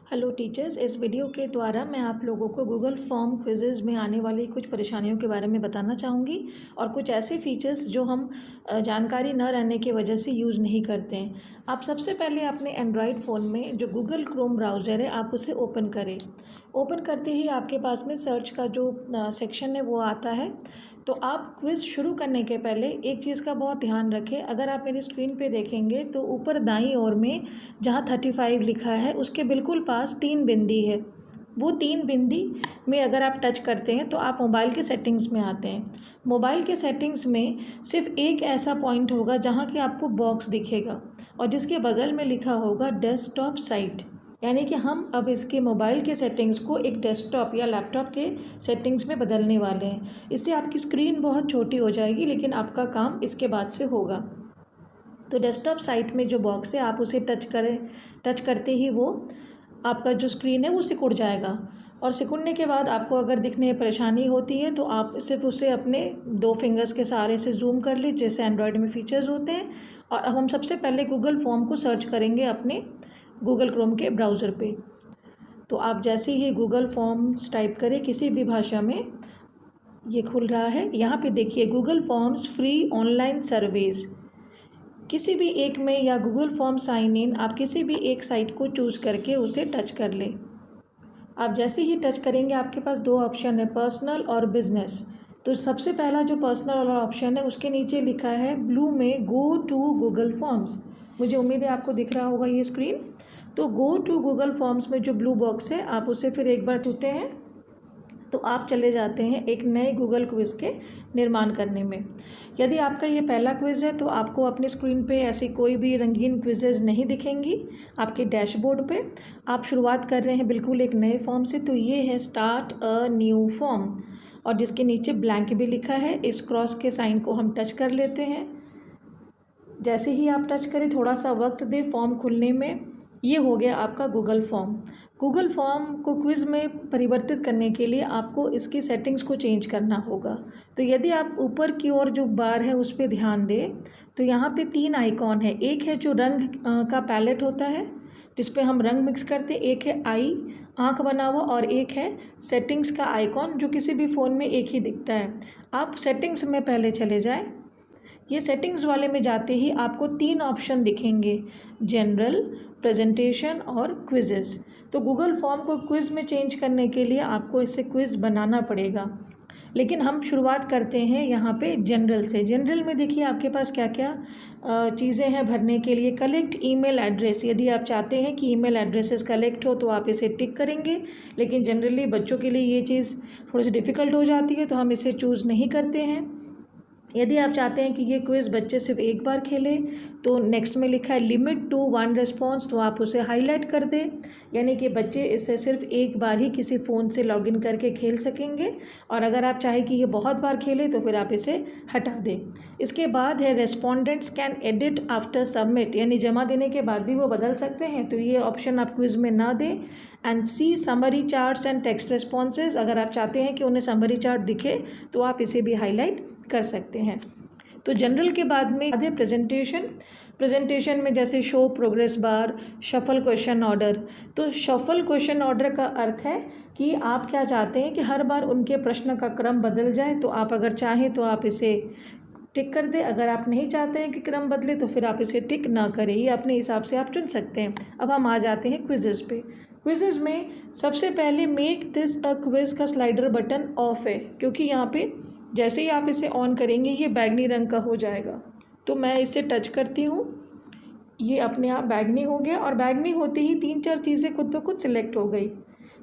Hello teachers, इस video के द्वारा मैं आप लोगों को गूगल फॉर्म क्विज़ेज़ में आने वाली कुछ परेशानियों के बारे में बताना चाहूँगी और कुछ ऐसे फीचर्स जो हम जानकारी न रहने की वजह से यूज़ नहीं करते हैं। आप सबसे पहले अपने एंड्रॉयड फ़ोन में जो गूगल क्रोम ब्राउज़र है आप उसे ओपन करें। ओपन करते ही आपके पास में सर्च का जो सेक्शन है वो आता है। तो आप क्विज़ शुरू करने के पहले एक चीज़ का बहुत ध्यान रखें। अगर आप मेरी स्क्रीन पे देखेंगे तो ऊपर दाईं ओर में जहाँ 35 लिखा है उसके बिल्कुल पास 3 बिंदी है। वो 3 बिंदी में अगर आप टच करते हैं तो आप मोबाइल के सेटिंग्स में आते हैं। मोबाइल के सेटिंग्स में सिर्फ एक ऐसा पॉइंट होगा जहाँ कि आपको बॉक्स दिखेगा और जिसके बगल में लिखा होगा डेस्कटॉप साइट, यानी कि हम अब इसके मोबाइल के सेटिंग्स को एक डेस्कटॉप या लैपटॉप के सेटिंग्स में बदलने वाले हैं। इससे आपकी स्क्रीन बहुत छोटी हो जाएगी लेकिन आपका काम इसके बाद से होगा। तो डेस्कटॉप साइट में जो बॉक्स है आप उसे टच करते ही वो आपका जो स्क्रीन है वो सिकुड़ जाएगा और सिकुड़ने के बाद आपको अगर दिखने में परेशानी होती है तो आप सिर्फ उसे अपने 2 फिंगर्स के सहारे से जूम कर ली, जैसे एंड्रॉयड में फीचर्स होते हैं। और अब हम सबसे पहले गूगल फॉर्म को सर्च करेंगे अपने गूगल क्रोम के ब्राउज़र पे। तो आप जैसे ही गूगल फॉर्म्स टाइप करें किसी भी भाषा में, ये खुल रहा है। यहाँ पे देखिए Google forms free online surveys, किसी भी एक में या गूगल फॉर्म साइन इन, आप किसी भी एक साइट को चूज़ करके उसे टच कर लें। आप जैसे ही टच करेंगे आपके पास 2 ऑप्शन है, पर्सनल और बिजनेस। तो सबसे पहला जो पर्सनल वाला ऑप्शन है उसके नीचे लिखा है ब्लू में गो टू गूगल फॉर्म्स। मुझे उम्मीद है आपको दिख रहा होगा ये स्क्रीन। तो गो टू गूगल फॉर्म्स में जो ब्लू बॉक्स है आप उसे फिर एक बार छूते हैं तो आप चले जाते हैं एक नए गूगल क्विज़ के निर्माण करने में। यदि आपका ये पहला क्विज़ है तो आपको अपनी स्क्रीन पे ऐसी कोई भी रंगीन क्विज़ेज़ नहीं दिखेंगी आपके डैशबोर्ड पे। आप शुरुआत कर रहे हैं बिल्कुल एक नए फॉर्म से, तो ये है स्टार्ट अ न्यू फॉर्म और जिसके नीचे ब्लैंक भी लिखा है। इस क्रॉस के साइन को हम टच कर लेते हैं। जैसे ही आप टच करें थोड़ा सा वक्त दें फॉर्म खुलने में। ये हो गया आपका गूगल फॉर्म। गूगल फॉर्म को क्विज़ में परिवर्तित करने के लिए आपको इसकी सेटिंग्स को चेंज करना होगा। तो यदि आप ऊपर की ओर जो बार है उस पर ध्यान दें तो यहाँ पे 3 आइकॉन है। एक है जो रंग का पैलेट होता है जिस पे हम रंग मिक्स करते हैं, एक है आई आँख बना हुआ और एक है सेटिंग्स का आइकॉन जो किसी भी फ़ोन में एक ही दिखता है। आप सेटिंग्स में पहले चले जाएँ। ये सेटिंग्स वाले में जाते ही आपको 3 ऑप्शन दिखेंगे, जनरल, प्रेजेंटेशन और क्विज़ेस। तो गूगल फॉर्म को क्विज़ में चेंज करने के लिए आपको इससे क्विज़ बनाना पड़ेगा, लेकिन हम शुरुआत करते हैं यहाँ पे जनरल से। जनरल में देखिए आपके पास क्या क्या चीज़ें हैं भरने के लिए। कलेक्ट ईमेल एड्रेस, यदि आप चाहते हैं कि ईमेल एड्रेसेस कलेक्ट हो तो आप इसे टिक करेंगे, लेकिन जनरली बच्चों के लिए ये चीज़ थोड़ी सी डिफ़िकल्ट हो जाती है तो हम इसे चूज़ नहीं करते हैं। यदि आप चाहते हैं कि ये क्विज़ बच्चे सिर्फ एक बार खेलें तो नेक्स्ट में लिखा है लिमिट टू 1 रिस्पॉन्स, तो आप उसे हाईलाइट कर दें, यानी कि बच्चे इसे सिर्फ एक बार ही किसी फ़ोन से लॉगिन करके खेल सकेंगे। और अगर आप चाहें कि ये बहुत बार खेलें तो फिर आप इसे हटा दें। इसके बाद है respondents can edit after submit, यानी जमा देने के बाद भी वो बदल सकते हैं, तो ये ऑप्शन आप क्विज़ में ना दें। And see summary charts and text responses, अगर आप चाहते हैं कि उन्हें समरी चार्ट दिखे तो आप इसे भी हाईलाइट कर सकते हैं। तो जनरल के बाद में आधे प्रेजेंटेशन में जैसे show progress bar, shuffle question order. तो शफल क्वेश्चन ऑर्डर का अर्थ है कि आप क्या चाहते हैं कि हर बार उनके प्रश्न का क्रम बदल जाए। तो आप अगर चाहें तो आप इसे टिक कर दें, अगर आप नहीं चाहते हैं कि क्रम बदले तो फिर आप इसे टिक ना करें, ये अपने हिसाब से आप चुन सकते हैं। अब हम आ जाते हैं क्विज़ेज़ पे। क्विज़ेज़ में सबसे पहले मेक दिस अ क्विज़ का स्लाइडर बटन ऑफ है, क्योंकि यहाँ पे जैसे ही आप इसे ऑन करेंगे ये बैगनी रंग का हो जाएगा। तो मैं इसे टच करती हूँ, ये अपने आप बैगनी हो गया और बैगनी होते ही 3-4 चीज़ें खुद ब खुद सिलेक्ट हो गई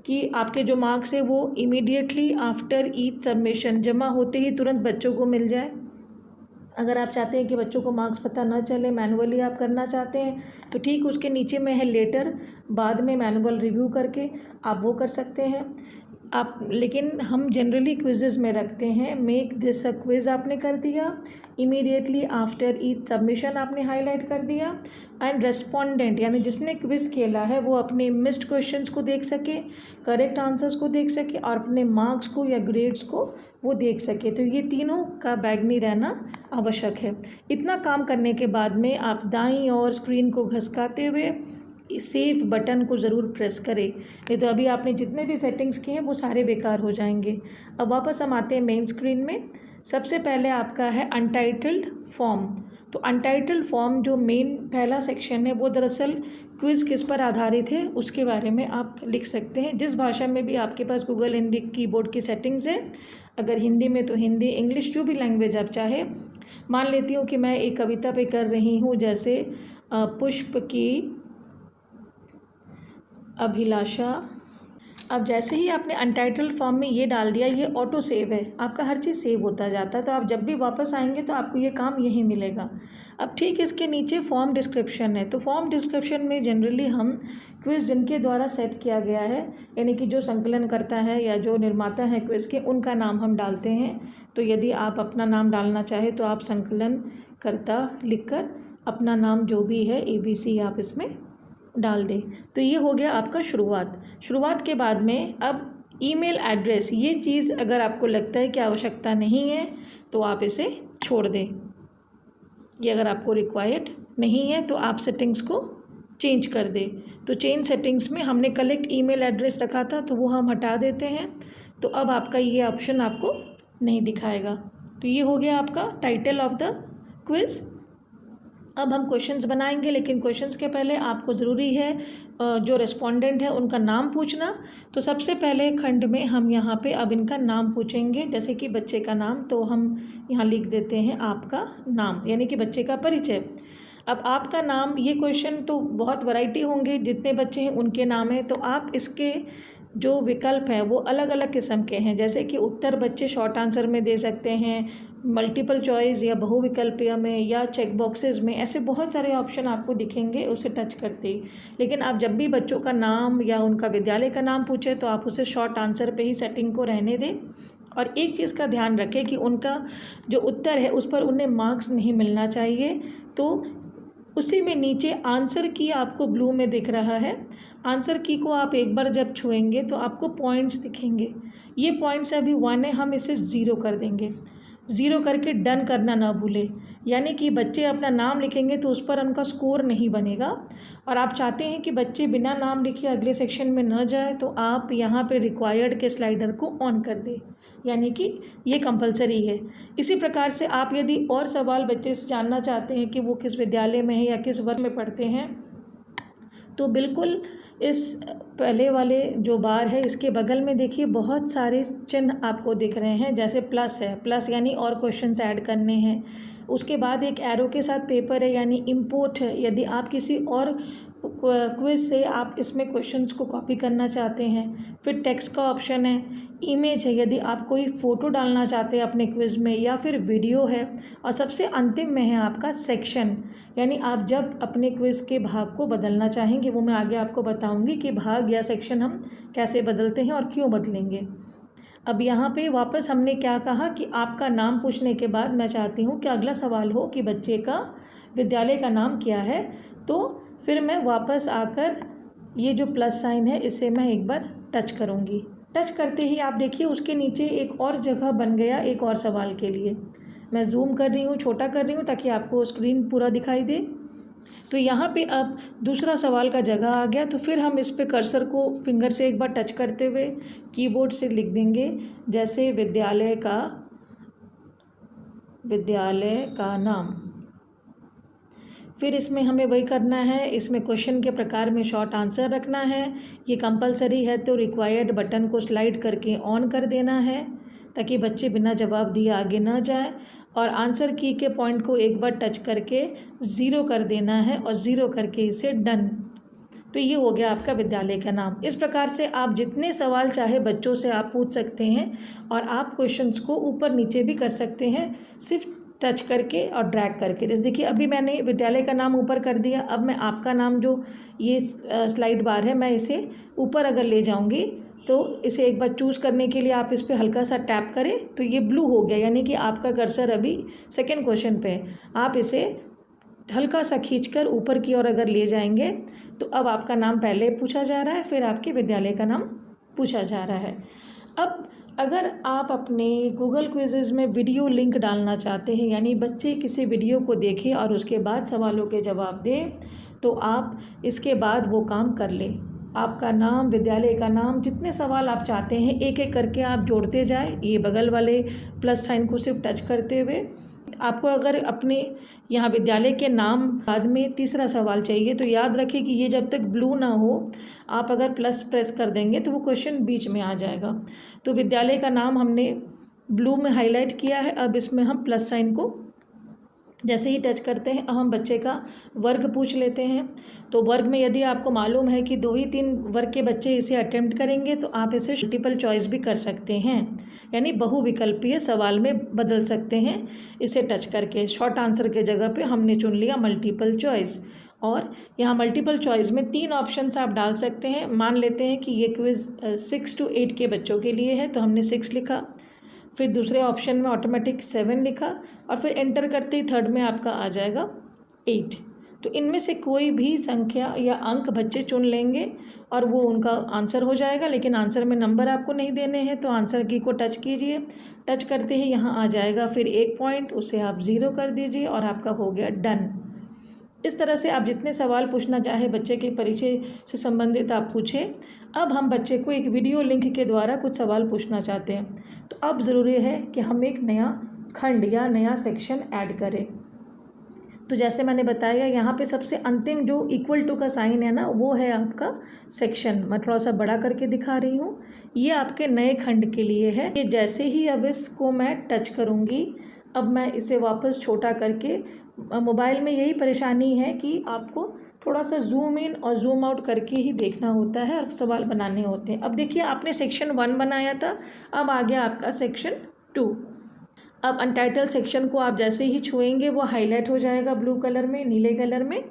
कि आपके जो मार्क्स है वो इमीडिएटली आफ्टर ईच सबमिशन, जमा होते ही तुरंत बच्चों को मिल जाए। अगर आप चाहते हैं कि बच्चों को मार्क्स पता ना चले, मैनुअली आप करना चाहते हैं तो ठीक उसके नीचे में है लेटर, बाद में मैनुअल रिव्यू करके आप वो कर सकते हैं आप। लेकिन हम जनरली क्विज़ेज़ में रखते हैं मेक दिस अ क्विज़ आपने कर दिया, इमीडिएटली आफ्टर ईच सबमिशन आपने हाईलाइट कर दिया, एंड रेस्पोंडेंट यानी जिसने क्विज़ खेला है वो अपने मिस्ड क्वेश्चंस को देख सके, करेक्ट आंसर्स को देख सके और अपने मार्क्स को या ग्रेड्स को वो देख सके। तो ये तीनों का बैगनी रहना आवश्यक है। इतना काम करने के बाद में आप दाईं ओर स्क्रीन को घसकाते हुए सेव बटन को ज़रूर प्रेस करें, नहीं तो अभी आपने जितने भी सेटिंग्स किए हैं वो सारे बेकार हो जाएंगे। अब वापस हम आते हैं मेन स्क्रीन में। सबसे पहले आपका है अनटाइटल्ड फॉर्म। तो अनटाइटल्ड फॉर्म जो मेन पहला सेक्शन है वो दरअसल क्विज़ किस पर आधारित है उसके बारे में आप लिख सकते हैं, जिस भाषा में भी आपके पास गूगल हिंदी कीबोर्ड की सेटिंग्स है। अगर हिंदी में तो हिंदी, इंग्लिश, जो भी लैंग्वेज आप चाहे। मान लेती हूँ कि मैं एक कविता पे कर रही हूँ, जैसे पुष्प की अभिलाषा। अब जैसे ही आपने अनटाइटल्ड फॉर्म में ये डाल दिया, ये ऑटो सेव है, आपका हर चीज़ सेव होता जाता है। तो आप जब भी वापस आएंगे तो आपको ये काम यहीं मिलेगा। अब ठीक इसके नीचे फॉर्म डिस्क्रिप्शन है। तो फॉर्म डिस्क्रिप्शन में जनरली हम क्विज़ जिनके द्वारा सेट किया गया है, यानी कि जो संकलन करता है या जो निर्माता है क्विज़ के, उनका नाम हम डालते हैं। तो यदि आप अपना नाम डालना चाहें तो आप संकलन करता लिखकर अपना नाम जो भी है ABC आप इसमें डाल दें। तो ये हो गया आपका शुरुआत के बाद में अब ईमेल एड्रेस, ये चीज़ अगर आपको लगता है कि आवश्यकता नहीं है तो आप इसे छोड़ दें। ये अगर आपको रिक्वायर्ड नहीं है तो आप सेटिंग्स को चेंज कर दें। तो चेंज सेटिंग्स में हमने कलेक्ट ईमेल एड्रेस रखा था तो वो हम हटा देते हैं। तो अब आपका ये ऑप्शन आपको नहीं दिखाएगा। तो ये हो गया आपका टाइटल ऑफ द क्विज़। अब हम क्वेश्चंस बनाएंगे, लेकिन क्वेश्चंस के पहले आपको ज़रूरी है जो रेस्पोंडेंट है उनका नाम पूछना। तो सबसे पहले खंड में हम यहाँ पे अब इनका नाम पूछेंगे, जैसे कि बच्चे का नाम। तो हम यहाँ लिख देते हैं आपका नाम, यानी कि बच्चे का परिचय। अब आपका नाम, ये क्वेश्चन तो बहुत वैरायटी होंगे, जितने बच्चे हैं उनके नाम है। तो आप इसके जो विकल्प हैं वो अलग अलग किस्म के हैं, जैसे कि उत्तर बच्चे शॉर्ट आंसर में दे सकते हैं, मल्टीपल चॉइस या बहुविकल्पीय में, या चेक बॉक्सेस में। ऐसे बहुत सारे ऑप्शन आपको दिखेंगे उसे टच करते ही। लेकिन आप जब भी बच्चों का नाम या उनका विद्यालय का नाम पूछे तो आप उसे शॉर्ट आंसर पे ही सेटिंग को रहने दें। और एक चीज़ का ध्यान रखें कि उनका जो उत्तर है उस पर उन्हें मार्क्स नहीं मिलना चाहिए। तो उसी में नीचे आंसर की आपको ब्लू में दिख रहा है, आंसर की को आप एक बार जब छुएंगे तो आपको पॉइंट्स दिखेंगे। ये पॉइंट्स अभी 1 है, हम इसे 0 कर देंगे। 0 करके डन करना ना भूलें, यानी कि बच्चे अपना नाम लिखेंगे तो उस पर उनका स्कोर नहीं बनेगा। और आप चाहते हैं कि बच्चे बिना नाम लिखे अगले सेक्शन में न जाए तो आप यहाँ पे रिक्वायर्ड के स्लाइडर को ऑन कर दें, यानी कि ये कंपलसरी है। इसी प्रकार से आप यदि और सवाल बच्चे से जानना चाहते हैं कि वो किस विद्यालय में है या किस वर्ग में पढ़ते हैं, तो बिल्कुल इस पहले वाले जो बार है इसके बगल में देखिए बहुत सारे चिन्ह आपको दिख रहे हैं, जैसे प्लस है, प्लस यानी और क्वेश्चंस ऐड करने हैं। उसके बाद एक एरो के साथ पेपर है, यानी इंपोर्ट है, यदि आप किसी और क्विज से आप इसमें क्वेश्चंस को कॉपी करना चाहते हैं। फिर टेक्स्ट का ऑप्शन है, इमेज है, यदि आप कोई फ़ोटो डालना चाहते हैं अपने क्विज़ में, या फिर वीडियो है। और सबसे अंतिम में है आपका सेक्शन, यानी आप जब अपने क्विज़ के भाग को बदलना चाहेंगे, वो मैं आगे आपको बताऊंगी कि भाग या सेक्शन हम कैसे बदलते हैं और क्यों बदलेंगे। अब यहाँ पे वापस हमने क्या कहा कि आपका नाम पूछने के बाद मैं चाहती हूँ कि अगला सवाल हो कि बच्चे का विद्यालय का नाम क्या है। तो फिर मैं वापस आकर ये जो प्लस साइन है इसे मैं एक बार टच करूँगी। टच करते ही आप देखिए उसके नीचे एक और जगह बन गया एक और सवाल के लिए। मैं जूम कर रही हूँ, छोटा कर रही हूँ ताकि आपको स्क्रीन पूरा दिखाई दे। तो यहाँ पे अब दूसरा सवाल का जगह आ गया। तो फिर हम इस पे कर्सर को फिंगर से एक बार टच करते हुए कीबोर्ड से लिख देंगे, जैसे विद्यालय का नाम। फिर इसमें हमें वही करना है, इसमें क्वेश्चन के प्रकार में शॉर्ट आंसर रखना है। ये कंपलसरी है तो रिक्वायर्ड बटन को स्लाइड करके ऑन कर देना है ताकि बच्चे बिना जवाब दिए आगे ना जाए। और आंसर की के पॉइंट को एक बार टच करके 0 कर देना है और 0 करके इसे डन। तो ये हो गया आपका विद्यालय का नाम। इस प्रकार से आप जितने सवाल चाहे बच्चों से आप पूछ सकते हैं और आप क्वेश्चंस को ऊपर नीचे भी कर सकते हैं, सिर्फ टच करके और ड्रैग करके। जैसे देखिए अभी मैंने विद्यालय का नाम ऊपर कर दिया। अब मैं आपका नाम जो ये स्लाइड बार है मैं इसे ऊपर अगर ले जाऊंगी तो इसे एक बार चूज़ करने के लिए आप इस पर हल्का सा टैप करें तो ये ब्लू हो गया, यानी कि आपका कर्सर अभी सेकंड क्वेश्चन पे है। आप इसे हल्का सा खींचकर ऊपर की ओर अगर ले जाएंगे तो अब आपका नाम पहले पूछा जा रहा है, फिर आपके विद्यालय का नाम पूछा जा रहा है। अब अगर आप अपने गूगल क्विज़ेज़ में वीडियो लिंक डालना चाहते हैं, यानी बच्चे किसी वीडियो को देखें और उसके बाद सवालों के जवाब दें, तो आप इसके बाद वो काम कर लें। आपका नाम, विद्यालय का नाम, जितने सवाल आप चाहते हैं एक एक करके आप जोड़ते जाएं, ये बगल वाले प्लस साइन को सिर्फ टच करते हुए। आपको अगर अपने यहाँ विद्यालय के नाम बाद में तीसरा सवाल चाहिए तो याद रखें कि ये जब तक ब्लू ना हो, आप अगर प्लस प्रेस कर देंगे तो वो क्वेश्चन बीच में आ जाएगा। तो विद्यालय का नाम हमने ब्लू में हाईलाइट किया है। अब इसमें हम प्लस साइन को जैसे ही टच करते हैं, अब हम बच्चे का वर्ग पूछ लेते हैं। तो वर्ग में यदि आपको मालूम है कि 2 ही 3 वर्ग के बच्चे इसे अटेम्प्ट करेंगे तो आप इसे मल्टीपल चॉइस भी कर सकते हैं, यानी बहुविकल्पीय सवाल में बदल सकते हैं इसे टच करके। शॉर्ट आंसर के जगह पे हमने चुन लिया मल्टीपल चॉइस। और यहाँ मल्टीपल चॉइस में 3 ऑप्शंस आप डाल सकते हैं। मान लेते हैं कि ये क्विज़ 6 to 8 के बच्चों के लिए है, तो हमने 6 लिखा। फिर दूसरे ऑप्शन में ऑटोमेटिक 7 लिखा और फिर एंटर करते ही थर्ड में आपका आ जाएगा 8। तो इनमें से कोई भी संख्या या अंक बच्चे चुन लेंगे और वो उनका आंसर हो जाएगा। लेकिन आंसर में नंबर आपको नहीं देने हैं, तो आंसर की को टच कीजिए। टच करते ही यहाँ आ जाएगा फिर 1 पॉइंट, उसे आप 0 कर दीजिए और आपका हो गया डन। इस तरह से आप जितने सवाल पूछना चाहे बच्चे के परिचय से संबंधित आप पूछें। अब हम बच्चे को एक वीडियो लिंक के द्वारा कुछ सवाल पूछना चाहते हैं, तो अब ज़रूरी है कि हम एक नया खंड या नया सेक्शन ऐड करें। तो जैसे मैंने बताया, यहाँ पे सबसे अंतिम जो इक्वल टू का साइन है ना, वो है आपका सेक्शन। मैं थोड़ा सा बड़ा करके दिखा रही हूँ। ये आपके नए खंड के लिए है। ये जैसे ही अब इसको मैं टच करूँगी, अब मैं इसे वापस छोटा करके, मोबाइल में यही परेशानी है कि आपको थोड़ा सा जूम इन और जूम आउट करके ही देखना होता है और सवाल बनाने होते हैं। अब देखिए, आपने सेक्शन 1 बनाया था, अब आ गया आपका सेक्शन 2। अब अनटाइटल सेक्शन को आप जैसे ही छुएंगे वो हाईलाइट हो जाएगा ब्लू कलर में, नीले कलर में।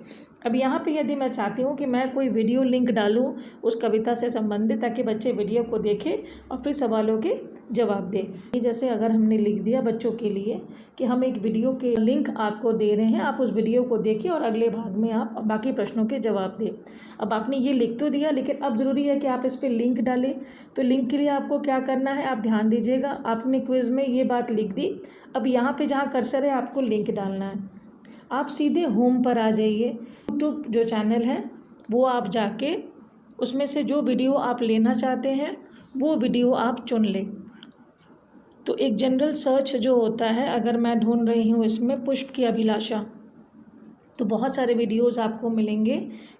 अब यहाँ पे यदि मैं चाहती हूँ कि मैं कोई वीडियो लिंक डालूँ उस कविता से संबंधित, ताकि बच्चे वीडियो को देखें और फिर सवालों के जवाब दें। जैसे अगर हमने लिख दिया बच्चों के लिए कि हम एक वीडियो के लिंक आपको दे रहे हैं, आप उस वीडियो को देखिए और अगले भाग में आप बाकी प्रश्नों के जवाब दें। अब आपने ये लिख तो दिया, लेकिन अब ज़रूरी है कि आप इस पर लिंक डालें। तो लिंक के लिए आपको क्या करना है, आप ध्यान दीजिएगा। आपने क्विज़ में ये बात लिख दी, अब यहाँ पे जहाँ कर्सर है आपको लिंक डालना है। आप सीधे होम पर आ जाइए। यूट्यूब जो चैनल है वो आप जाके उसमें से जो वीडियो आप लेना चाहते हैं वो वीडियो आप चुन लें। तो एक जनरल सर्च जो होता है, अगर मैं ढूंढ रही हूँ इसमें पुष्प की अभिलाषा, तो बहुत सारे वीडियोज़ आपको मिलेंगे।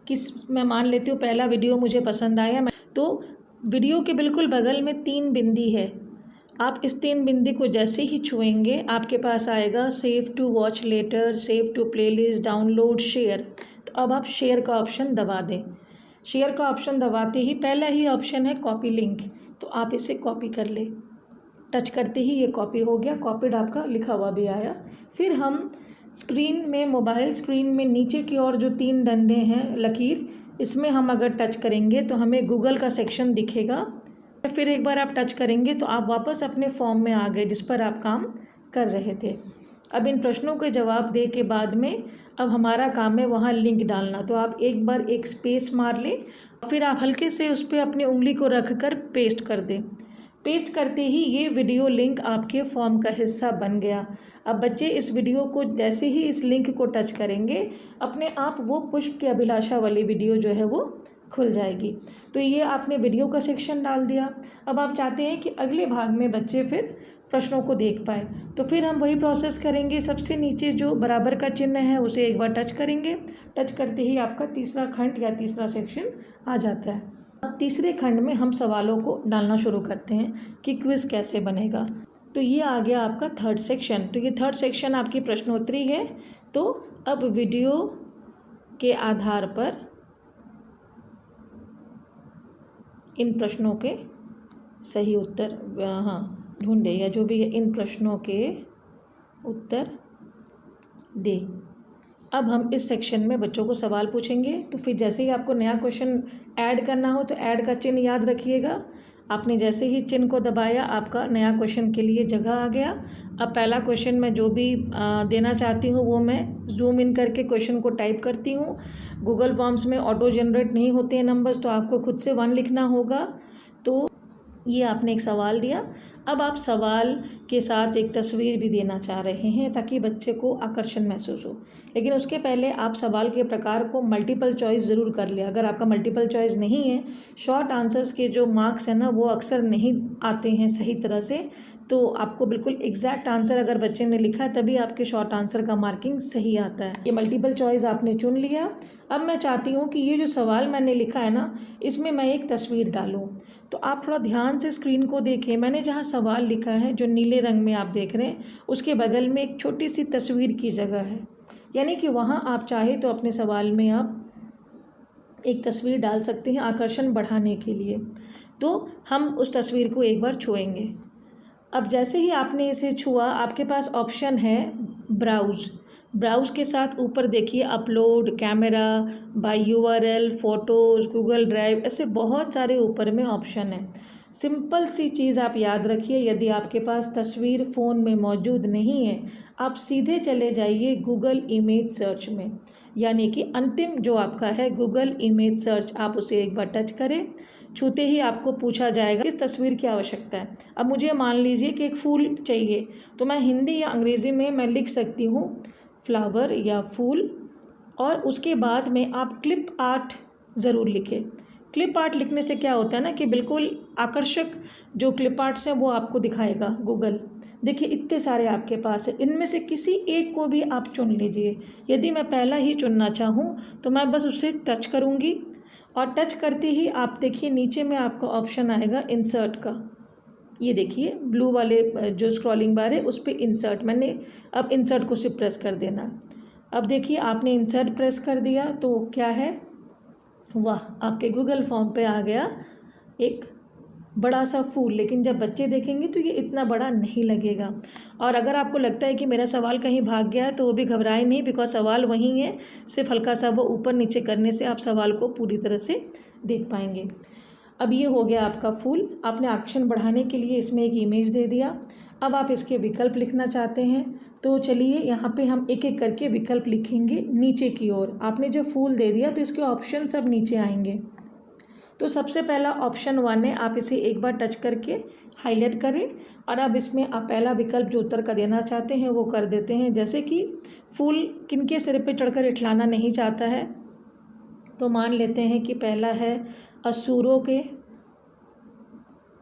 कि मैं मान लेती हूँ पहला वीडियो मुझे पसंद आया, तो वीडियो के बिल्कुल बगल में 3 बिंदी है। आप इस 3 बिंदी को जैसे ही छुएंगे आपके पास आएगा save to watch later, save to playlist, download, share. तो अब आप शेयर का ऑप्शन दबा दें। शेयर का ऑप्शन दबाते ही पहला ही ऑप्शन है कॉपी लिंक, तो आप इसे कॉपी कर ले। टच करते ही ये कॉपी हो गया, कॉपीड आपका लिखा हुआ भी आया। फिर हम स्क्रीन में, मोबाइल स्क्रीन में नीचे की ओर जो 3 डंडे हैं लकीर, इसमें हम अगर टच करेंगे तो हमें गूगल का सेक्शन दिखेगा। फिर एक बार आप टच करेंगे तो आप वापस अपने फॉर्म में आ गए जिस पर आप काम कर रहे थे। अब इन प्रश्नों के जवाब दे के बाद में अब हमारा काम है वहाँ लिंक डालना। तो आप एक बार एक स्पेस मार लें, फिर आप हल्के से उस पर अपनी उंगली को रख कर पेस्ट कर दें। पेस्ट करते ही ये वीडियो लिंक आपके फॉर्म का हिस्सा बन गया। अब बच्चे इस वीडियो को जैसे ही इस लिंक को टच करेंगे, अपने आप वो पुष्प की अभिलाषा वाली वीडियो जो है वो खुल जाएगी। तो ये आपने वीडियो का सेक्शन डाल दिया। अब आप चाहते हैं कि अगले भाग में बच्चे फिर प्रश्नों को देख पाए, तो फिर हम वही प्रोसेस करेंगे। सबसे नीचे जो बराबर का चिन्ह है उसे एक बार टच करेंगे। टच करते ही आपका तीसरा खंड या तीसरा सेक्शन आ जाता है। अब तीसरे खंड में हम सवालों को डालना शुरू करते हैं कि क्विज़ कैसे बनेगा। तो ये आ गया आपका थर्ड सेक्शन। तो ये थर्ड सेक्शन आपकी प्रश्नोत्तरी है। तो अब वीडियो के आधार पर इन प्रश्नों के सही उत्तर ढूंढे, या जो भी इन प्रश्नों के उत्तर दे। अब हम इस सेक्शन में बच्चों को सवाल पूछेंगे। तो फिर जैसे ही आपको नया क्वेश्चन ऐड करना हो तो ऐड का चिन्ह याद रखिएगा। आपने जैसे ही चिन्ह को दबाया आपका नया क्वेश्चन के लिए जगह आ गया। अब पहला क्वेश्चन मैं जो भी देना चाहती हूँ वो मैं जूम इन करके क्वेश्चन को टाइप करती हूँ। गूगल फॉर्म्स में ऑटो जनरेट नहीं होते हैं नंबर्स, तो आपको खुद से 1 लिखना होगा। तो ये आपने एक सवाल दिया। अब आप सवाल के साथ एक तस्वीर भी देना चाह रहे हैं ताकि बच्चे को आकर्षण महसूस हो, लेकिन उसके पहले आप सवाल के प्रकार को मल्टीपल चॉइस ज़रूर कर लें। अगर आपका मल्टीपल चॉइस नहीं है, शॉर्ट आंसर्स के जो मार्क्स हैं ना वो अक्सर नहीं आते हैं सही तरह से, तो आपको बिल्कुल एग्जैक्ट आंसर अगर बच्चे ने लिखा है तभी आपके शॉर्ट आंसर का मार्किंग सही आता है। ये मल्टीपल चॉइस आपने चुन लिया। अब मैं चाहती हूँ कि ये जो सवाल मैंने लिखा है ना, इसमें मैं एक तस्वीर डालूँ। तो आप थोड़ा ध्यान से स्क्रीन को देखें। मैंने जहाँ सवाल लिखा है, जो नीले रंग में आप देख रहे हैं, उसके बगल में एक छोटी सी तस्वीर की जगह है, यानी कि वहाँ आप चाहे तो अपने सवाल में आप एक तस्वीर डाल सकते हैं आकर्षण बढ़ाने के लिए। तो हम उस तस्वीर को एक बार छुएंगे। अब जैसे ही आपने इसे छुआ, आपके पास ऑप्शन है ब्राउज़ के साथ ऊपर देखिए upload, camera, by URL, photos, Google Drive, ऐसे बहुत सारे ऊपर में ऑप्शन हैं। सिंपल सी चीज़ आप याद रखिए, यदि आपके पास तस्वीर फ़ोन में मौजूद नहीं है, आप सीधे चले जाइए गूगल इमेज सर्च में, यानी कि अंतिम जो आपका है गूगल इमेज सर्च, आप उसे एक बार टच करें। छूते ही आपको पूछा जाएगा किस तस्वीर की आवश्यकता है। अब मुझे मान लीजिए कि एक फूल चाहिए, तो मैं हिंदी या अंग्रेज़ी में मैं लिख सकती हूँ फ्लावर या फूल, और उसके बाद में आप क्लिप आर्ट ज़रूर लिखें। क्लिप आर्ट लिखने से क्या होता है ना कि बिल्कुल आकर्षक जो क्लिप आर्ट्स हैं वो आपको दिखाएगा गूगल। देखिए इतने सारे आपके पास है, इनमें से किसी एक को भी आप चुन लीजिए। यदि मैं पहला ही चुनना चाहूँ तो मैं बस उसे टच करूँगी, और टच करते ही आप देखिए नीचे में आपका ऑप्शन आएगा इंसर्ट का। ये देखिए ब्लू वाले जो स्क्रॉलिंग बार है उस पर इंसर्ट, मैंने अब इंसर्ट को सिर्फ प्रेस कर देना। अब देखिए आपने इंसर्ट प्रेस कर दिया तो क्या है, वाह, आपके गूगल फॉर्म पे आ गया एक बड़ा सा फूल। लेकिन जब बच्चे देखेंगे तो ये इतना बड़ा नहीं लगेगा। और अगर आपको लगता है कि मेरा सवाल कहीं भाग गया है तो वो भी घबराए नहीं, बिकॉज सवाल वहीं है, सिर्फ हल्का सा वो ऊपर नीचे करने से आप सवाल को पूरी तरह से देख पाएंगे। अब ये हो गया आपका फूल। आपने आकर्षण बढ़ाने के लिए इसमें एक इमेज दे दिया। अब आप इसके विकल्प लिखना चाहते हैं तो चलिए यहाँ पे हम एक एक करके विकल्प लिखेंगे नीचे की ओर। आपने जो फूल दे दिया तो इसके ऑप्शन सब नीचे आएंगे। तो सबसे पहला ऑप्शन 1 है, आप इसे एक बार टच करके हाईलाइट करें, और अब इसमें आप पहला विकल्प जो उत्तर का देना चाहते हैं वो कर देते हैं। जैसे कि फूल किनके सिर पे चढ़कर इठलाना नहीं चाहता है, तो मान लेते हैं कि पहला है असुरों के,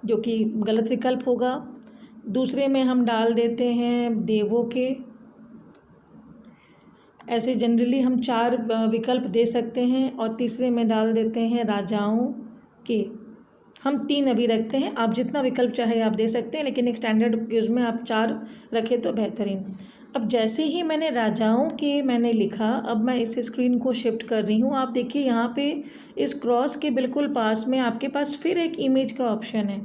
जो कि गलत विकल्प होगा। दूसरे में हम डाल देते हैं देवों के। ऐसे जनरली हम 4 विकल्प दे सकते हैं, और तीसरे में डाल देते हैं राजाओं के। हम 3 अभी रखते हैं, आप जितना विकल्प चाहे आप दे सकते हैं, लेकिन एक स्टैंडर्ड यूज़ में आप 4 रखें तो बेहतरीन। अब जैसे ही मैंने राजाओं के मैंने लिखा, अब मैं इस स्क्रीन को शिफ्ट कर रही हूँ। आप देखिए यहाँ पे इस क्रॉस के बिल्कुल पास में आपके पास फिर एक इमेज का ऑप्शन है,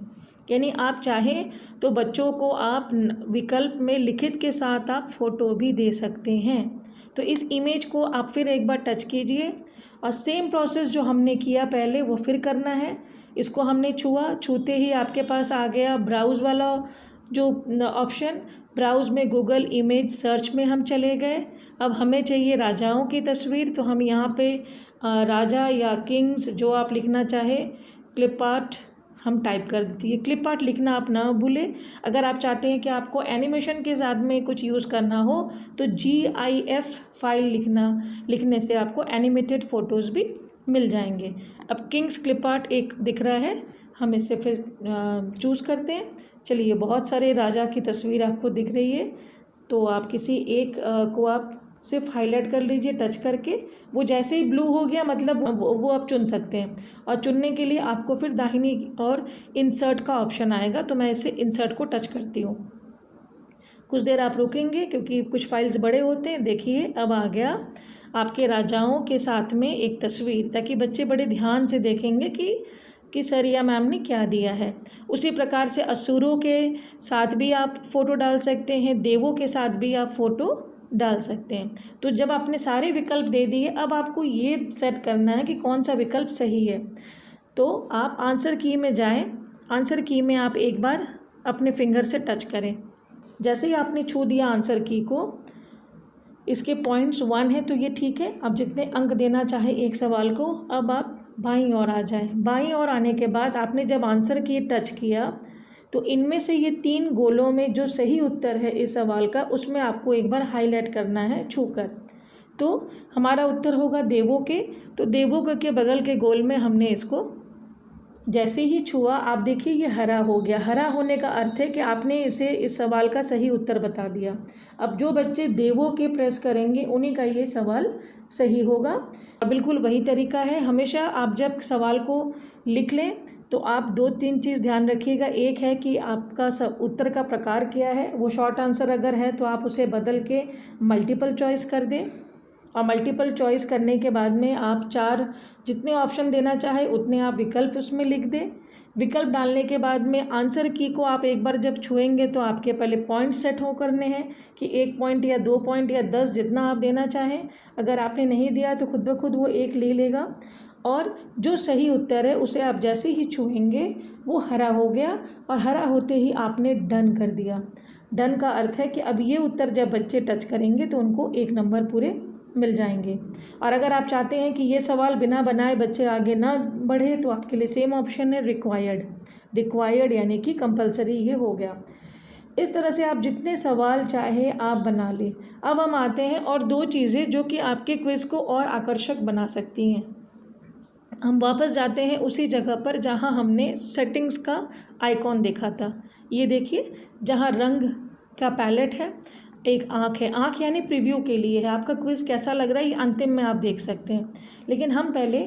यानी आप चाहें तो बच्चों को आप विकल्प में लिखित के साथ आप फ़ोटो भी दे सकते हैं। तो इस इमेज को आप फिर एक बार टच कीजिए, और सेम प्रोसेस जो हमने किया पहले वो फिर करना है। इसको हमने छुआ, छूते ही आपके पास आ गया ब्राउज़ वाला जो ऑप्शन। ब्राउज़ में गूगल इमेज सर्च में हम चले गए। अब हमें चाहिए राजाओं की तस्वीर, तो हम यहाँ पे राजा या किंग्स जो आप लिखना चाहे, क्लिप आर्ट हम टाइप कर देती है। क्लिप आर्ट लिखना आप ना भूलें। अगर आप चाहते हैं कि आपको एनिमेशन के साथ में कुछ यूज़ करना हो तो GIF फाइल लिखने से आपको एनिमेटेड फ़ोटोज़ भी मिल जाएंगे। अब किंग्स क्लिप आर्ट एक दिख रहा है, हम इससे फिर चूज़ करते हैं। चलिए, बहुत सारे राजा की तस्वीर आपको दिख रही है, तो आप किसी एक को आप सिर्फ हाईलाइट कर लीजिए टच करके। वो जैसे ही ब्लू हो गया मतलब वो आप चुन सकते हैं, और चुनने के लिए आपको फिर दाहिनी और इंसर्ट का ऑप्शन आएगा। तो मैं इसे इंसर्ट को टच करती हूँ। कुछ देर आप रुकेंगे क्योंकि कुछ फाइल्स बड़े होते हैं। देखिए अब आ गया आपके राजाओं के साथ में एक तस्वीर, ताकि बच्चे बड़े ध्यान से देखेंगे कि सर या मैम ने क्या दिया है। उसी प्रकार से असुरों के साथ भी आप फ़ोटो डाल सकते हैं, देवों के साथ भी आप फ़ोटो डाल सकते हैं। तो जब आपने सारे विकल्प दे दिए, अब आपको ये सेट करना है कि कौन सा विकल्प सही है। तो आप आंसर की में जाएं। आंसर की में आप एक बार अपने फिंगर से टच करें। जैसे ही आपने छू दिया आंसर की को, इसके पॉइंट्स 1 है तो ये ठीक है। अब जितने अंक देना चाहे एक सवाल को, अब आप बाईं ओर आ जाएं। बाईं ओर आने के बाद आपने जब आंसर की टच किया तो इनमें से ये 3 गोलों में जो सही उत्तर है इस सवाल का, उसमें आपको एक बार हाईलाइट करना है छूकर। तो हमारा उत्तर होगा देवों के। तो देवों के बगल के गोल में हमने इसको जैसे ही छुआ, आप देखिए ये हरा हो गया। हरा होने का अर्थ है कि आपने इसे इस सवाल का सही उत्तर बता दिया। अब जो बच्चे देवों के प्रेस करेंगे उन्हीं का ये सवाल सही होगा। बिल्कुल वही तरीका है, हमेशा आप जब सवाल को लिख लें तो आप 2-3 चीज़ ध्यान रखिएगा। एक है कि आपका उत्तर का प्रकार क्या है, वो शॉर्ट आंसर अगर है तो आप उसे बदल के मल्टीपल चॉइस कर दें, और मल्टीपल चॉइस करने के बाद में आप 4 जितने ऑप्शन देना चाहे उतने आप विकल्प उसमें लिख दें। विकल्प डालने के बाद में आंसर की को आप एक बार जब छुएंगे तो आपके पहले पॉइंट सेट हो करने हैं कि 1 पॉइंट या 2 पॉइंट या 10 जितना आप देना चाहें। अगर आपने नहीं दिया तो खुद ब खुद वो 1 ले लेगा, और जो सही उत्तर है उसे आप जैसे ही छुएंगे वो हरा हो गया, और हरा होते ही आपने डन कर दिया। डन का अर्थ है कि अब ये उत्तर जब बच्चे टच करेंगे तो उनको 1 नंबर पूरे मिल जाएंगे। और अगर आप चाहते हैं कि ये सवाल बिना बनाए बच्चे आगे ना बढ़े तो आपके लिए सेम ऑप्शन है रिक्वायर्ड यानी कि कंपलसरी ये हो गया। इस तरह से आप जितने सवाल चाहे आप बना लें। अब हम आते हैं और 2 चीज़ें जो कि आपके क्विज़ को और आकर्षक बना सकती हैं। हम वापस जाते हैं उसी जगह पर जहां हमने सेटिंग्स का आइकॉन देखा था। ये देखिए जहां रंग का पैलेट है, एक आँख है। आँख यानी प्रीव्यू के लिए है, आपका क्विज़ कैसा लग रहा है ये अंतिम में आप देख सकते हैं। लेकिन हम पहले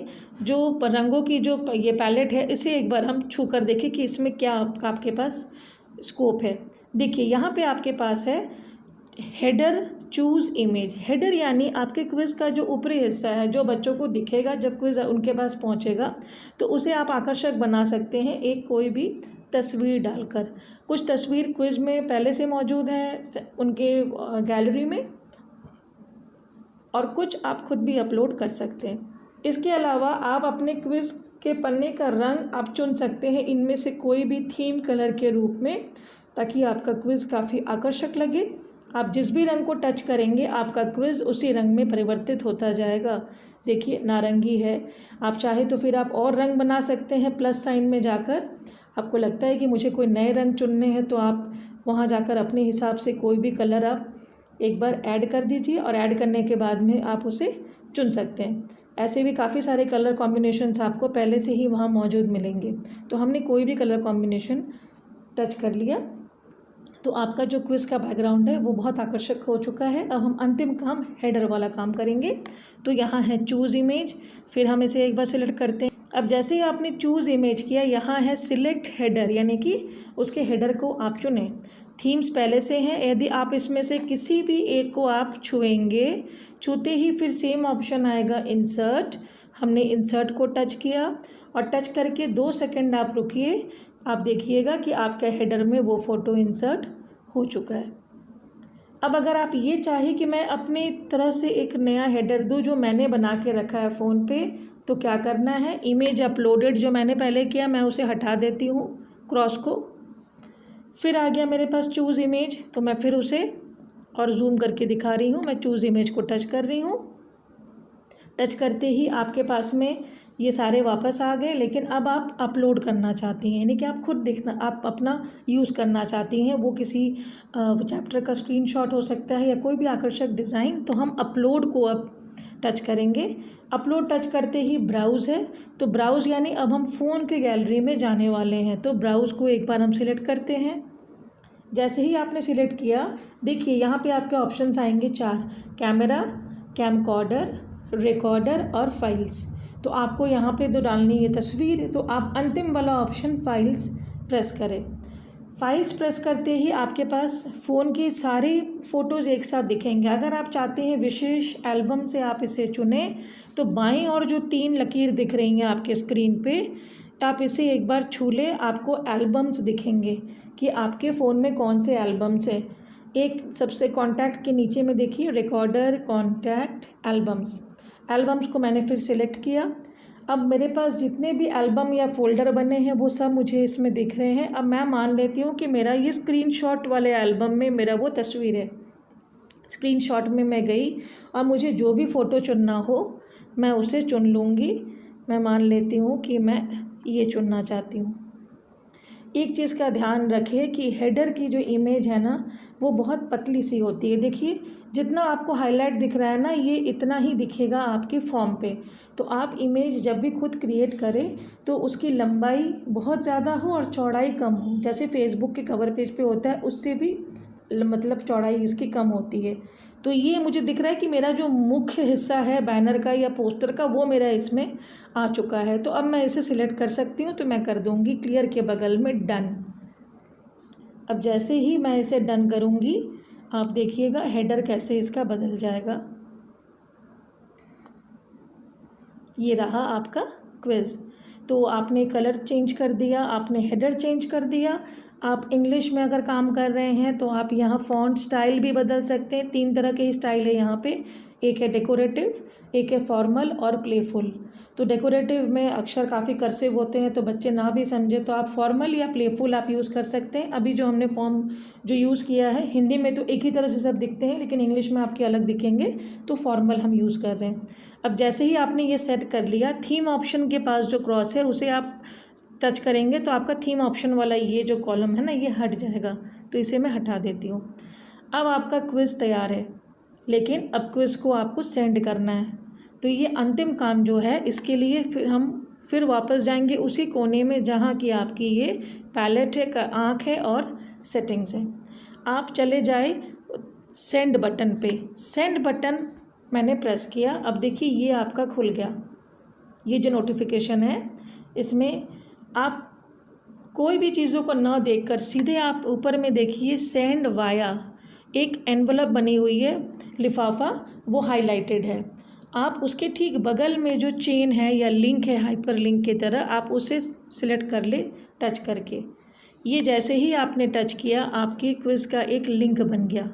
जो रंगों की जो ये पैलेट है इसे एक बार हम छू कर देखें कि इसमें क्या आपके पास स्कोप है। देखिए यहाँ पे आपके पास है हेडर चूज़ इमेज। हेडर यानी आपके क्विज़ का जो ऊपरी हिस्सा है जो बच्चों को दिखेगा जब क्विज़ उनके पास पहुंचेगा, तो उसे आप आकर्षक बना सकते हैं एक कोई भी तस्वीर डालकर। कुछ तस्वीर क्विज़ में पहले से मौजूद हैं उनके गैलरी में, और कुछ आप खुद भी अपलोड कर सकते हैं। इसके अलावा आप अपने क्विज़ के पन्ने का रंग आप चुन सकते हैं इनमें से कोई भी थीम कलर के रूप में, ताकि आपका क्विज़ काफ़ी आकर्षक लगे। आप जिस भी रंग को टच करेंगे आपका क्विज़ उसी रंग में परिवर्तित होता जाएगा। देखिए नारंगी है, आप चाहे तो फिर आप और रंग बना सकते हैं प्लस साइन में जाकर। आपको लगता है कि मुझे कोई नए रंग चुनने हैं तो आप वहां जाकर अपने हिसाब से कोई भी कलर आप एक बार ऐड कर दीजिए, और ऐड करने के बाद में आप उसे चुन सकते हैं। ऐसे भी काफ़ी सारे कलर कॉम्बिनेशंस आपको पहले से ही वहाँ मौजूद मिलेंगे। तो हमने कोई भी कलर कॉम्बिनेशन टच कर लिया तो आपका जो क्विज़ का बैकग्राउंड है वो बहुत आकर्षक हो चुका है। अब हम अंतिम काम हेडर वाला काम करेंगे। तो यहाँ है चूज़ इमेज, फिर हम इसे एक बार सिलेक्ट करते हैं। अब जैसे ही आपने चूज़ इमेज किया, यहाँ है सिलेक्ट हेडर, यानी कि उसके हेडर को आप चुनें। थीम्स पहले से हैं, यदि आप इसमें से किसी भी एक को आप छुएंगे, छूते ही फिर सेम ऑप्शन आएगा इंसर्ट। हमने इंसर्ट को टच किया, और टच करके 2 सेकंड आप रुकिए, आप देखिएगा कि आपके हेडर में वो फ़ोटो इंसर्ट हो चुका है। अब अगर आप ये चाहे कि मैं अपनी तरह से एक नया हेडर दूँ जो मैंने बना के रखा है फ़ोन पे, तो क्या करना है, इमेज अपलोडेड जो मैंने पहले किया मैं उसे हटा देती हूँ क्रॉस को। फिर आ गया मेरे पास चूज़ इमेज, तो मैं फिर उसे और जूम करके दिखा रही हूँ। मैं चूज़ इमेज को टच कर रही हूँ। टच करते ही आपके पास में ये सारे वापस आ गए। लेकिन अब आप अपलोड करना चाहती हैं, यानी कि आप खुद देखना, आप अपना यूज़ करना चाहती हैं। वो किसी चैप्टर का स्क्रीनशॉट हो सकता है या कोई भी आकर्षक डिज़ाइन। तो हम अपलोड को अब टच करेंगे। अपलोड टच करते ही ब्राउज़ है, तो ब्राउज़ यानी अब हम फ़ोन के गैलरी में जाने वाले हैं। तो ब्राउज़ को एक बार हम सिलेक्ट करते हैं। जैसे ही आपने सिलेक्ट किया, देखिए यहाँ पे आपके ऑप्शंस आएंगे 4, कैमरा, कैमकॉर्डर, रिकॉर्डर और फाइल्स। तो आपको यहाँ पे तो डालनी है तस्वीर, तो आप अंतिम वाला ऑप्शन फाइल्स प्रेस करें। फाइल्स प्रेस करते ही आपके पास फ़ोन की सारी फ़ोटोज़ एक साथ दिखेंगे। अगर आप चाहते हैं विशेष एल्बम से आप इसे चुनें, तो बाईं और जो 3 लकीर दिख रही हैं आपके स्क्रीन पे, आप इसे एक बार छू लें, आपको एल्बम्स दिखेंगे कि आपके फ़ोन में कौन से एल्बम्स है। एक सबसे कॉन्टैक्ट के नीचे में देखिए रिकॉर्डर, कॉन्टैक्ट, एल्बम्स। एल्बम्स को मैंने फिर सिलेक्ट किया। अब मेरे पास जितने भी एल्बम या फ़ोल्डर बने हैं वो सब मुझे इसमें दिख रहे हैं। अब मैं मान लेती हूँ कि मेरा ये स्क्रीनशॉट वाले एल्बम में मेरा वो तस्वीर है। स्क्रीनशॉट में मैं गई और मुझे जो भी फ़ोटो चुनना हो मैं उसे चुन लूँगी। मैं मान लेती हूँ कि मैं ये चुनना चाहती हूँ। एक चीज़ का ध्यान रखिए कि हेडर की जो इमेज है ना वो बहुत पतली सी होती है। देखिए जितना आपको हाईलाइट दिख रहा है ना ये इतना ही दिखेगा आपके फॉर्म पे। तो आप इमेज जब भी खुद क्रिएट करें तो उसकी लंबाई बहुत ज़्यादा हो और चौड़ाई कम हो। जैसे फेसबुक के कवर पेज पे होता है उससे भी मतलब चौड़ाई इसकी कम होती है। तो ये मुझे दिख रहा है कि मेरा जो मुख्य हिस्सा है बैनर का या पोस्टर का वो मेरा इसमें आ चुका है। तो अब मैं इसे सिलेक्ट कर सकती हूँ, तो मैं कर दूँगी क्लियर के बगल में डन। अब जैसे ही मैं इसे डन करूँगी आप देखिएगा हेडर कैसे इसका बदल जाएगा। ये रहा आपका क्विज़। तो आपने कलर चेंज कर दिया, आपने हेडर चेंज कर दिया। आप इंग्लिश में अगर काम कर रहे हैं तो आप यहाँ फ़ॉन्ट स्टाइल भी बदल सकते हैं। 3 तरह के स्टाइल है यहाँ पे, एक है डेकोरेटिव, एक है फॉर्मल और प्लेफुल। तो डेकोरेटिव में अक्षर काफ़ी कर्सिव होते हैं तो बच्चे ना भी समझे तो आप फॉर्मल या प्लेफुल आप यूज़ कर सकते हैं। अभी जो हमने फॉर्म जो यूज़ किया है, हिंदी में तो एक ही तरह से सब दिखते हैं लेकिन इंग्लिश में आपके अलग दिखेंगे, तो फॉर्मल हम यूज़ कर रहे हैं। अब जैसे ही आपने ये सेट कर लिया, थीम ऑप्शन के पास जो क्रॉस है उसे आप टच करेंगे तो आपका थीम ऑप्शन वाला ये जो कॉलम है ना ये हट जाएगा। तो इसे मैं हटा देती हूँ। अब आपका क्विज़ तैयार है, लेकिन अब क्विज़ को आपको सेंड करना है। तो ये अंतिम काम जो है इसके लिए फिर वापस जाएंगे उसी कोने में जहाँ की आपकी ये पैलेट है, आँख है और सेटिंग्स है। आप चले जाए सेंड बटन पे। सेंड बटन मैंने प्रेस किया। अब देखिए ये आपका खुल गया। ये जो नोटिफिकेशन है इसमें आप कोई भी चीज़ों को ना देखकर सीधे आप ऊपर में देखिए सेंड वाया एक एनवलप बनी हुई है, लिफाफा, वो हाईलाइटेड है। आप उसके ठीक बगल में जो चेन है या लिंक है हाइपर लिंक की तरह, आप उसे सिलेक्ट कर ले टच करके। ये जैसे ही आपने टच किया आपके क्विज़ का एक लिंक बन गया।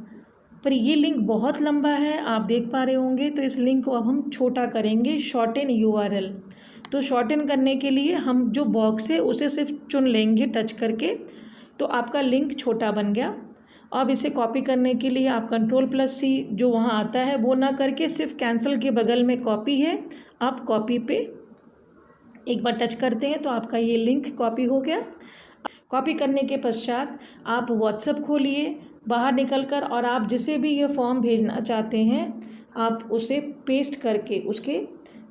पर ये लिंक बहुत लंबा है, आप देख पा रहे होंगे। तो इस लिंक को अब हम छोटा करेंगे, शॉर्टन URL। तो शॉर्टन करने के लिए हम जो बॉक्स है उसे सिर्फ चुन लेंगे टच करके, तो आपका लिंक छोटा बन गया। अब इसे कॉपी करने के लिए आप Ctrl+C जो वहाँ आता है वो ना करके सिर्फ कैंसिल के बगल में कॉपी है, आप कॉपी पे एक बार टच करते हैं तो आपका ये लिंक कॉपी हो गया। कॉपी करने के पश्चात आप व्हाट्सएप खोलिए बाहर निकलकर, और आप जिसे भी ये फॉर्म भेजना चाहते हैं आप उसे पेस्ट करके उसके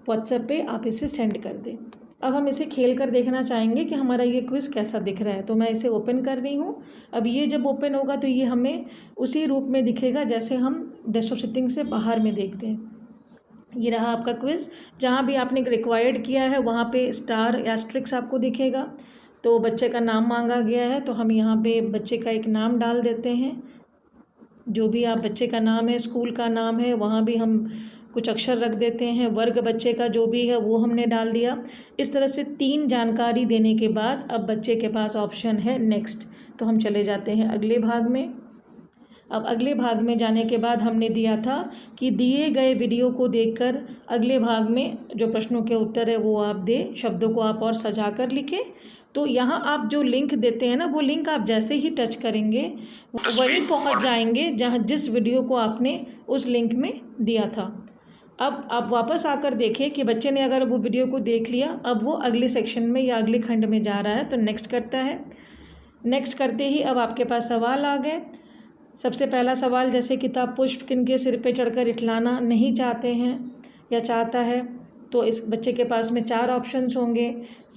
व्हाट्सएप पे आप इसे सेंड कर दें। अब हम इसे खेल कर देखना चाहेंगे कि हमारा ये क्विज़ कैसा दिख रहा है। तो मैं इसे ओपन कर रही हूँ। अब ये जब ओपन होगा तो ये हमें उसी रूप में दिखेगा जैसे हम डेस्कटॉप सेटिंग से बाहर में देखते हैं। ये रहा आपका क्विज़। जहाँ भी आपने रिक्वायर्ड किया है वहाँ पे स्टार एस्ट्रिक्स आपको दिखेगा। तो बच्चे का नाम मांगा गया है तो हम यहाँ पे बच्चे का एक नाम डाल देते हैं। जो भी आप बच्चे का नाम है, स्कूल का नाम है, वहाँ भी हम कुछ अक्षर रख देते हैं। वर्ग बच्चे का जो भी है वो हमने डाल दिया। इस तरह से 3 जानकारी देने के बाद अब बच्चे के पास ऑप्शन है नेक्स्ट। तो हम चले जाते हैं अगले भाग में। अब अगले भाग में जाने के बाद हमने दिया था कि दिए गए वीडियो को देखकर अगले भाग में जो प्रश्नों के उत्तर है वो आप दें, शब्दों को आप और सजा कर लिखें। तो यहाँ आप जो लिंक देते हैं ना वो लिंक आप जैसे ही टच करेंगे वहीं पहुँच जाएंगे जहाँ जिस वीडियो को आपने उस लिंक में दिया था। अब आप वापस आकर देखें कि बच्चे ने अगर वो वीडियो को देख लिया, अब वो अगले सेक्शन में या अगले खंड में जा रहा है तो नेक्स्ट करता है। नेक्स्ट करते ही अब आपके पास सवाल आ गए। सबसे पहला सवाल, जैसे किताब पुष्प किनके सिर पे चढ़कर इठलाना नहीं चाहते हैं या चाहता है, तो इस बच्चे के पास में 4 ऑप्शंस होंगे।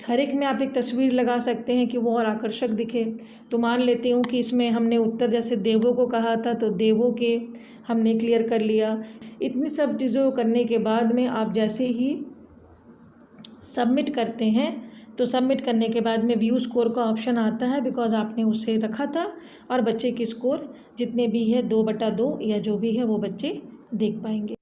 हर एक में आप एक तस्वीर लगा सकते हैं कि वो और आकर्षक दिखे। तो मान लेती हूँ कि इसमें हमने उत्तर जैसे देवों को कहा था तो देवों के हमने क्लियर कर लिया। इतनी सब चीज़ों को करने के बाद में आप जैसे ही सबमिट करते हैं तो सबमिट करने के बाद में व्यू स्कोर का ऑप्शन आता है, बिकॉज आपने उसे रखा था, और बच्चे की स्कोर जितने भी है 2/2 या जो भी है वो बच्चे देख पाएंगे।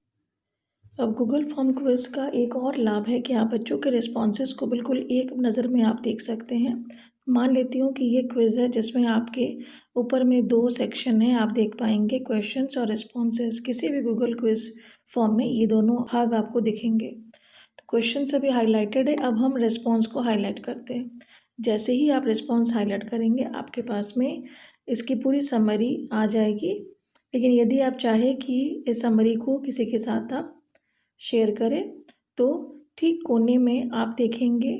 अब गूगल फॉर्म क्विज़ का एक और लाभ है कि आप बच्चों के रिस्पॉन्सेस को बिल्कुल एक नज़र में आप देख सकते हैं। मान लेती हूँ कि ये क्विज़ है जिसमें आपके ऊपर में 2 सेक्शन हैं, आप देख पाएंगे क्वेश्चंस और रिस्पॉन्सेस। किसी भी गूगल क्विज़ फॉर्म में ये दोनों भाग आपको दिखेंगे। तो क्वेश्चन सभी हाईलाइटेड है। अब हम रिस्पॉन्स को हाईलाइट करते हैं। जैसे ही आप रिस्पॉन्स हाईलाइट करेंगे आपके पास में इसकी पूरी समरी आ जाएगी। लेकिन यदि आप चाहें कि इस समरी को किसी के साथ आप शेयर करें तो ठीक कोने में आप देखेंगे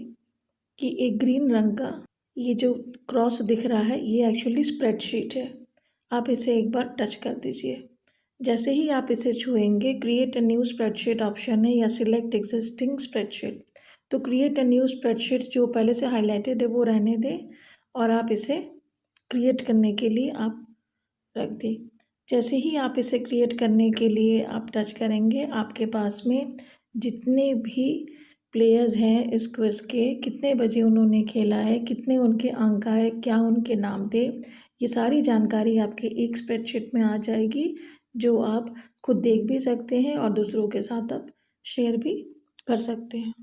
कि एक ग्रीन रंग का ये जो क्रॉस दिख रहा है ये एक्चुअली स्प्रेडशीट है। आप इसे एक बार टच कर दीजिए। जैसे ही आप इसे छुएंगे create a new spreadsheet option है या सिलेक्ट एग्जिस्टिंग स्प्रेडशीट। तो क्रिएट अ न्यू स्प्रेडशीट जो पहले से हाईलाइटेड है वो रहने दें और आप इसे क्रिएट करने के लिए आप रख दें। जैसे ही आप इसे क्रिएट करने के लिए आप टच करेंगे आपके पास में जितने भी प्लेयर्स हैं इस क्विज़ के, कितने बजे उन्होंने खेला है, कितने उनके अंक आए, क्या उनके नाम थे, ये सारी जानकारी आपके एक स्प्रेडशीट में आ जाएगी जो आप खुद देख भी सकते हैं और दूसरों के साथ आप शेयर भी कर सकते हैं।